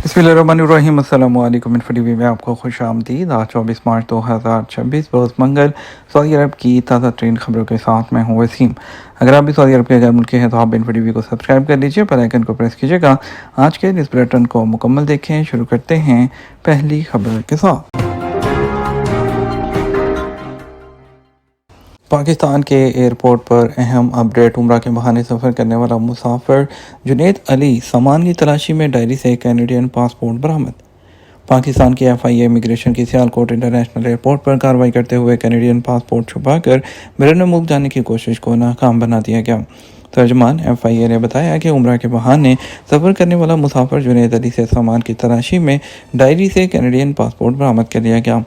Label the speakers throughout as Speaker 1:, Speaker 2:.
Speaker 1: बिस्मिल्लाहिर्रहमानिर्रहीम। अस्सलाम वालेकुम। इन्फो टीवी में आपको खुश आमदीद। आज 24 मार्च 2026 रोज़ मंगल सऊदी अरब की ताज़ा तरीन खबरों के साथ मैं हूँ वसीम। अगर आप भी सऊदी अरब के गैर मुल्की हैं तो आप इन्फो टीवी को सब्सक्राइब कर लीजिए, बेल आइकन को प्रेस कीजिएगा। आज के न्यूज़ बुलेटिन को मुकम्मल देखें। शुरू करते हैं पहली खबर के साथ। पाकिस्तान के एयरपोर्ट पर अहम अपडेट। उम्रा के बहाने सफ़र करने वाला मुसाफिर जुनैद अली सामान की तलाशी में डायरी से कैनेडियन पासपोर्ट बरामद। पाकिस्तान की FIA इमिग्रेशन की सियालकोट इंटरनेशनल एयरपोर्ट पर कार्रवाई करते हुए कैनेडियन पासपोर्ट छुपाकर बैरून मुल्क जाने की कोशिश को नाकाम बना दिया गया। तर्जमान FIA ने बताया कि उम्रा के बहाने सफ़र करने वाला मुसाफिर जुनैद अली से सामान की तलाशी में डायरी से कैनेडियन पासपोर्ट बरामद कर लिया गया।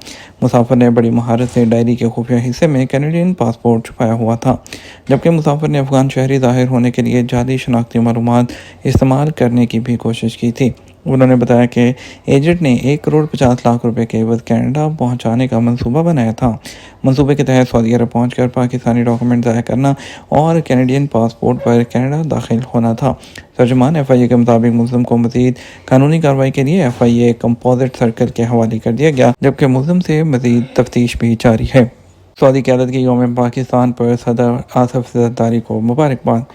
Speaker 1: मुसाफिर ने बड़ी महारत से डायरी के खुफिया हिस्से में कैनेडियन पासपोर्ट छुपाया हुआ था, जबकि मुसाफिर ने अफगान शहरी ज़ाहिर होने के लिए जाली शनाख्ती मालूमात इस्तेमाल करने की भी कोशिश की थी। उन्होंने बताया कि एजेंट ने 1,50,00,000 रुपए के एवज कनाडा पहुंचाने का मंसूबा बनाया था। मंसूबे के तहत सऊदी अरब पहुंचकर पाकिस्तानी डॉक्यूमेंट ज़ाया करना और कैनेडियन पासपोर्ट पर कनाडा दाखिल होना था। तर्जुमान FIA के मुताबिक मुल्ज़िम को मज़ीद कानूनी कार्रवाई के लिए FIA कंपोजिट सर्कल के हवाले कर दिया गया, जबकि मुल्ज़िम से मज़ीद तफ्तीश भी जारी है। सऊदी क़यादत की यौम पाकिस्तान पर सदर आसिफ ज़रदारी को मुबारकबाद।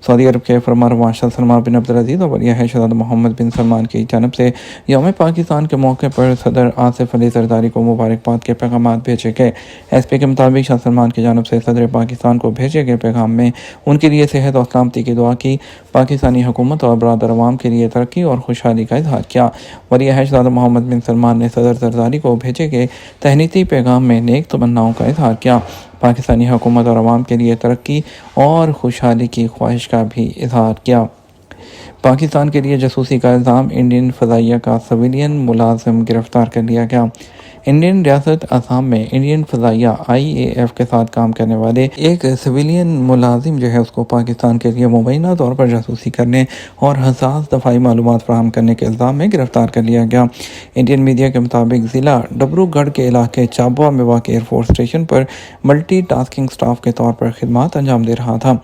Speaker 1: सऊदी अरब के फरमानरवा शाह सलमान बिन अब्दुल-अज़ीज़ और वली अहद शहज़ादा मोहम्मद बिन सलमान की जानब से यौम पाकिस्तान के मौके पर सदर आसिफ अली ज़रदारी को मुबारकबाद के पैगाम भेजे गए। SP के मुताबिक शाह सलमान की जानब से सदर पाकिस्तान को भेजे गए पैगाम में उनके लिए सेहत और सलामती की दुआ की, पाकिस्तानी हुकूमत और बरादर अवाम के लिए तरक्की और खुशहाली का इजहार किया। वली अहद शहज़ादा मोहम्मद बिन सलमान ने सदर ज़रदारी को भेजे गए तहनीती पैगाम में नेक तमन्नाओं का इजहार किया, पाकिस्तानी हुकूमत और अवाम के लिए तरक्की और खुशहाली की ख्वाहिश का भी इजहार किया। पाकिस्तान के लिए जासूसी का इल्ज़ाम। इंडियन फ़ज़ाइया का सिविलियन मुलाजिम गिरफ्तार कर लिया गया। इंडियन रियासत असम में इंडियन फ़ज़ाइया IAF के साथ काम करने वाले एक सिविलियन मुलाजिम जो है उसको पाकिस्तान के लिए मुबैना तौर पर जासूसी करने और हसास दफ़ाई मालूमात फ़राहम करने के इल्ज़ाम में गिरफ्तार कर लिया गया। इंडियन मीडिया के मुताबिक ज़िला डब्रूगढ़ के इलाके चाबुआ में वाक़ एयरफोर्स स्टेशन पर मल्टी टास्किंग स्टाफ के तौर पर खिदमात अंजाम दे रहा था।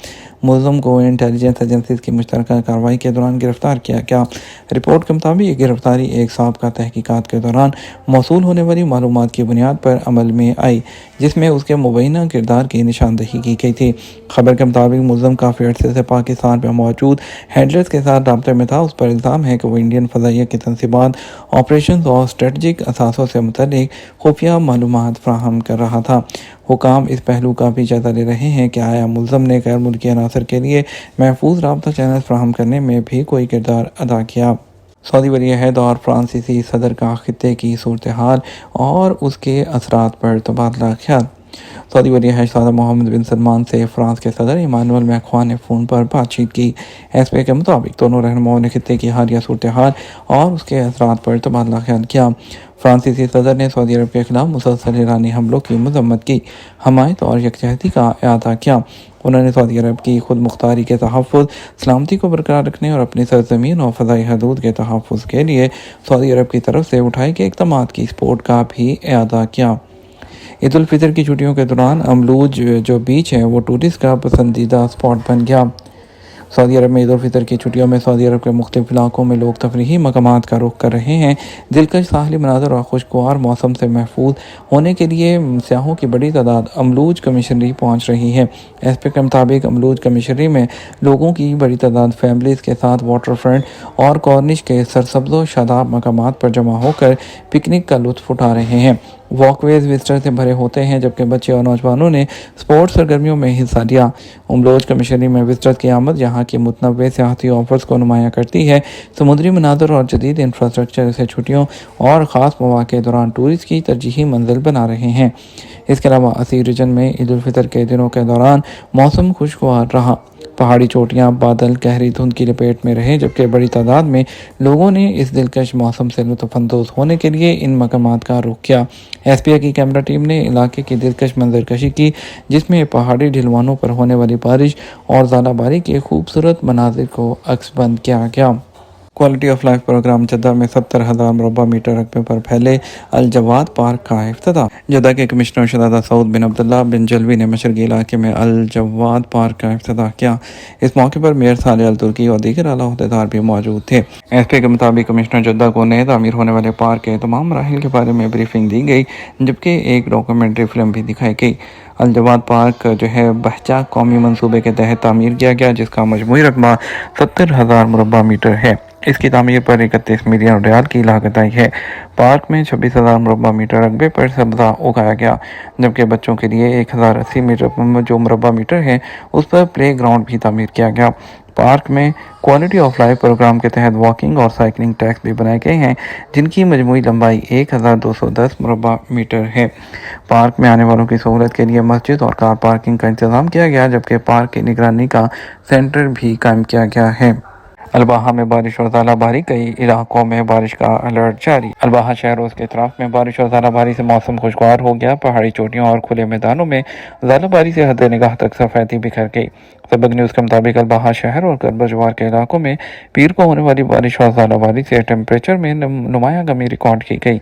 Speaker 1: मुल्ज़िम को इंटेलिजेंस एजेंसीज की मुश्तरका कार्रवाई के दौरान गिरफ्तार किया गया। रिपोर्ट के मुताबिक ये गिरफ्तारी एक साबिक़ा तहकीकात के दौरान मौसूल होने वाली मालूमात की बुनियाद पर अमल में आई, जिसमें उसके मुबैना किरदार की निशानदही की गई थी। खबर के मुताबिक मुल्ज़िम काफ़ी अर्से से पाकिस्तान में मौजूद हैंडलर्स के साथ राब्ते में था। उस पर इल्ज़ाम है कि वो इंडियन फ़ज़ाइया की तनसीबात, ऑपरेशन और स्ट्रेटजिक असासों से मुतल्लिक खुफिया मालूमात फ़राहम कर रहा था। हुकाम इस पहलू का भी जायज़ा ले रहे हैं कि आया मुल्ज़िम ने गैर मुल्की अनासर के लिए महफूज राब्ता चैनल फ़राहम करने में भी कोई किरदार अदा किया। सऊदी वली अहद और फ्रांसीसी सदर का खित्ते की सूरत हाल और उसके असरात पर तबादला ख्याल। सऊदी वली अहद शहज़ादा मोहम्मद बिन सलमान से फ्रांस के सदर इमानुएल मैक्रों ने फ़ोन पर बातचीत की। SP के मुताबिक दोनों रहनुमाओं ने खित्ते की हालिया सूरत हाल और उसके असरात पर तबादला ख्याल किया। फ्रांसीसी सदर ने सऊदी अरब के खिलाफ मुसलसल ईरानी हमलों की मजम्मत की, हमायत और यकजहती का अदा किया। उन्होंने सऊदी अरब की खुद मुख्तारी के तहफ़्फ़ुज़, सलामती को बरकरार रखने और अपनी सरज़मीन और फ़ज़ाई हदूद के तहफ़्फ़ुज़ के लिए सऊदी अरब की तरफ से उठाए गए इक़दामात की सपोर्ट का भी अदा किया। ईद उल फितर की छुट्टियों के दौरान अमलूज जो बीच है वो टूरिस्ट का पसंदीदा स्पॉट बन गया। सऊदी अरब में ईद उल फितर की छुट्टियों में सऊदी अरब के मुख्तलिफ इलाकों में लोग तफरीही मकामात का रुख कर रहे हैं। दिलकश साहली मनाज़र और खुशगवार मौसम से महफूज होने के लिए सयाहों की बड़ी तादाद अमलूज कमिशनरी पहुँच रही है। SP के मुताबिक अमलूज कमिशनरी में लोगों की बड़ी तादाद फैमिलीज़ के साथ वाटर फ्रंट और कॉर्निश के सरसब्ज़ शादाब मकामात पर जमा होकर पिकनिक का लुत्फ़ उठा रहे हैं। वॉकवेज विजिटर से भरे होते हैं, जबकि बच्चे और नौजवानों ने स्पोर्ट्स सरगर्मियों में हिस्सा लिया। अमलूज कमिशनरी में विजिटर की आमद यहाँ की मुतनव्वे सियाहती ऑफर्स को नुमायाँ करती है। समुद्री मनाज़र और जदीद इंफ्रास्ट्रक्चर इसे छुट्टियों और ख़ास मौक़े के दौरान टूरिस्ट की तरजीही मंजिल बना रहे हैं। इसके अलावा असी रीजन में ईद उल फितर के दिनों के दौरान मौसम खुशगवार रहा। पहाड़ी चोटियाँ बादल गहरी धुंध की लपेट में रहे, जबकि बड़ी तादाद में लोगों ने इस दिलकश मौसम से लुत्फ़अंदोज़ होने के लिए इन मकामात का रुख किया। SPA की कैमरा टीम ने इलाके की दिलकश मंजरकशी की, जिसमें पहाड़ी ढलवानों पर होने वाली बारिश और ज़ालाबारी के खूबसूरत मनाजिर को अक्सबंद किया गया। Quality of life program Jeddah में 70,000 मुरबा मीटर रकबे पर फैले अल-जवाद पार्क का इफ्तिताह। जद्दा के कमिश्नर शहजादा सऊद बिन अब्दुल्ला बिन जलवी ने मशरकी इलाके में अल-जवाद पार्क का इफ्तिताह किया। इस मौके पर मेयर साले अल तुर्की और दीगर आला अहदेदार भी मौजूद थे। एसपी के मुताबिक कमिश्नर जद्दा को नए तामीर होने वाले पार्क के तमाम मराहिल के बारे में ब्रीफिंग दी गई, जबकि एक डॉक्यूमेंट्री फिल्म भी दिखाई गई। अल-जवाद पार्क जो है बहजा कौमी मंसूबे के तहत तामीर किया गया, जिसका मजमूई रकबा 70,000 मुरबा मीटर है। इसकी तामीर पर 31 मिलियन रियाल की लागत आई है। पार्क में 26,000 मुरबा मीटर रकबे पर सब्जा उगाया गया, जबकि बच्चों के लिए 1080 मीटर जो मुरबा मीटर है उस पर प्ले ग्राउंड भी तामीर किया गया। पार्क में क्वालिटी ऑफ लाइफ प्रोग्राम के तहत वॉकिंग और साइकिलिंग ट्रैक्स भी बनाए गए हैं, जिनकी मजमूई लंबाई 1210 मुरबा मीटर है। पार्क में आने वालों की सहूलत के लिए मस्जिद और कार पार्किंग का इंतजाम किया गया, जबकि पार्क की निगरानी का सेंटर भी कायम किया गया है। अलबाहा में बारिश और ज़ालाबारी, कई इलाकों में बारिश का अलर्ट जारी। अलबाहा शहर और उसके अतराफ में बारिश और ज़ालाबारी से मौसम खुशगवार हो गया। पहाड़ी चोटियों और खुले मैदानों में ज़ालाबारी से हद निगाह तक सफ़ेदी बिखर गई। सबक न्यूज़ के मुताबिक अलबाहा शहर और गरबजवार के इलाकों में पीर को होने वाली बारिश और ज़ालाबारी से टेम्परेचर में नुमाया कमी रिकॉर्ड की गई।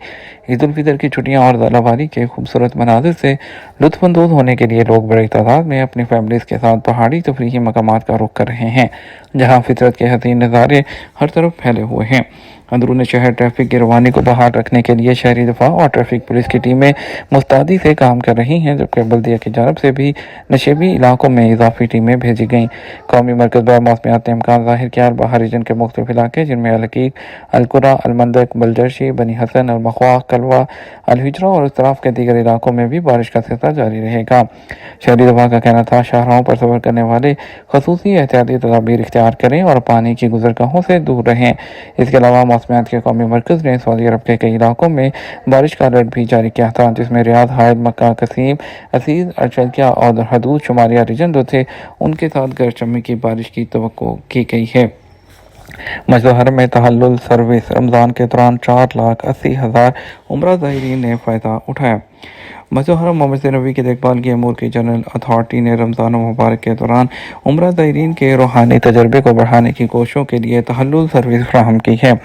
Speaker 1: ईद उल फितर की छुट्टियां और ज़ालाबारी के खूबसूरत मनाजिर से लुत्फ़अंदोज़ होने के लिए लोग बड़ी तादाद में अपनी फैमिलीज़ के साथ पहाड़ी तफरीही मकामात का रुख कर रहे हैं, जहाँ फितरत के हसीन नज़ारे हर तरफ फैले हुए हैं। अंदरून शहर ट्रैफिक की रवानी को बहाल रखने के लिए शहरी दफा और ट्रैफिक पुलिस की टीमें मुस्तैदी से काम कर रही हैं, जबकि बल्दिया की जानब से भी नशेबी इलाकों में इजाफी टीमें भेजी गईं। कौमी मरकज़ बर मौसमियात ने इम्कान ज़ाहिर किया। अलबाहा रीजन के मुख्तलिफ इलाके जिनमें अलकीक, अलकुरा, अलमंदक, बलजर्शी, बनी हसन, अलमख्वा, कलवा, अलहिजरा और इस तरफ के दीगर इलाकों में भी बारिश का सिलसिला जारी रहेगा। शहरी दफा का कहना था, शाहराहों पर सफर करने वाले खसूसी एहतियाती तदाबीर इख्तियार करें और पानी की गुजरगाहों से दूर रहें। इसके अलावा मौसमियात के कौमी मरकज़ ने सऊदी अरब के कई इलाकों में बारिश का अलर्ट भी जारी किया था, जिसमें रियाद, हाइल, मक्का, कसीम, असीज, अरशदिया और हदूद शुमारिया रीजन जो थे उनके साथ गरज चमक की बारिश की तवक्को की गई है। मस्जिद हरम में तहल्लुल सर्विस रमज़ान के दौरान 4,80,000 उम्रा ज़ाहिरीन ने फ़ायदा उठाया। मस्जिद हरम और मस्जिद नबी की देखभाल की अमूर की जनरल अथॉरिटी ने रमज़ान मुबारक के दौरान उम्रा ज़ाहिरीन के रूहानी तजर्बे को बढ़ाने की कोशिशों के लिए तहल्लुल सर्विस फराहम की है।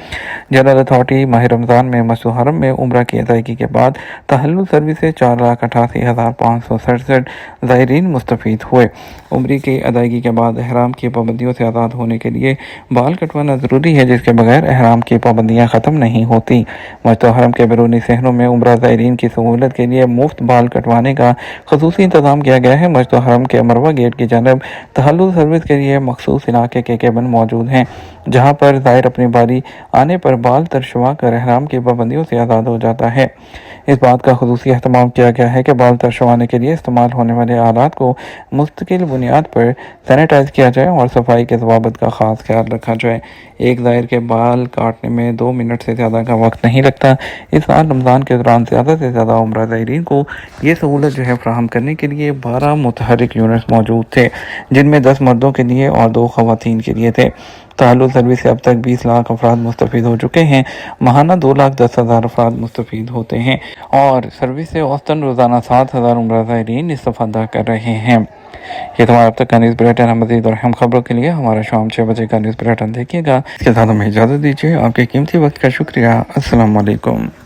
Speaker 1: जनरल अथॉरिटी माह रमज़ान में मस्जिद हरम में उम्रा की अदायगी के बाद तहल्लुल सर्विस से 4,88,567 ज़ाहिरीन मुस्तफ़ीद हुए। उम्री की अदायगी के बाद एहराम की पाबंदियों से आज़ाद होने के लिए बाल कटवाना ज़रूरी है, जिसके बगैर एहराम की पाबंदियाँ ख़त्म नहीं होती। मस्जिद हरम के बैरूनी सहनों में उम्रा ज़ाहिरीन की सहूलत के लिए मुफ्त बाल कटवाने का खसूसी इंतजाम किया गया है। मस्जिद हरम के मरवा गेट की जानब तहल्लुल सर्विस के लिए मखसूस इलाके के केबिन मौजूद हैं, जहाँ पर ज़ाहिर अपनी बारी आने पर बाल तरशवा कर एहराम की पाबंदियों से आज़ाद हो जाता है। इस बात का खुसूसी एहतमाम किया गया है कि बाल तरशवाने के लिए इस्तेमाल होने वाले आलात को मुस्तकिल बुनियाद पर सैनिटाइज किया जाए और सफाई के ज़वाबित का ख़ास ख्याल रखा जाए। एक ज़ाहिर के बाल काटने में 2 मिनट से ज़्यादा का वक्त नहीं लगता। इस साल रमज़ान के दौरान ज़्यादा से ज़्यादा उम्रा ज़ाहिरीन को ये सहूलत जो है फराहम करने के लिए 12 मुतहरिक यूनिट्स मौजूद थे, जिनमें 10 मर्दों के लिए और 2 ख़वातीन के लिए थे। तहल्लुल सर्विस से अब तक 20 लाख अफराद मुस्तफ़ीद हो चुके हैं। माहाना 2,10,000 अफराद मुस्तफ़ीद होते हैं और सर्विस से औसतन रोज़ाना 7,000 उम्रा ज़ाहिरीन इस्तिफ़ादा कर रहे हैं। ये तुम्हारा अब तक का न्यूज़ बुलेटिन है। मज़ीद और अहम खबरों के लिए हमारा शाम 6 बजे का न्यूज़ बुलेटिन देखिएगा। इसके साथ हमें इजाज़त दीजिए। आपके कीमती वक्त का शुक्रिया। अस्सलाम वालेकुम।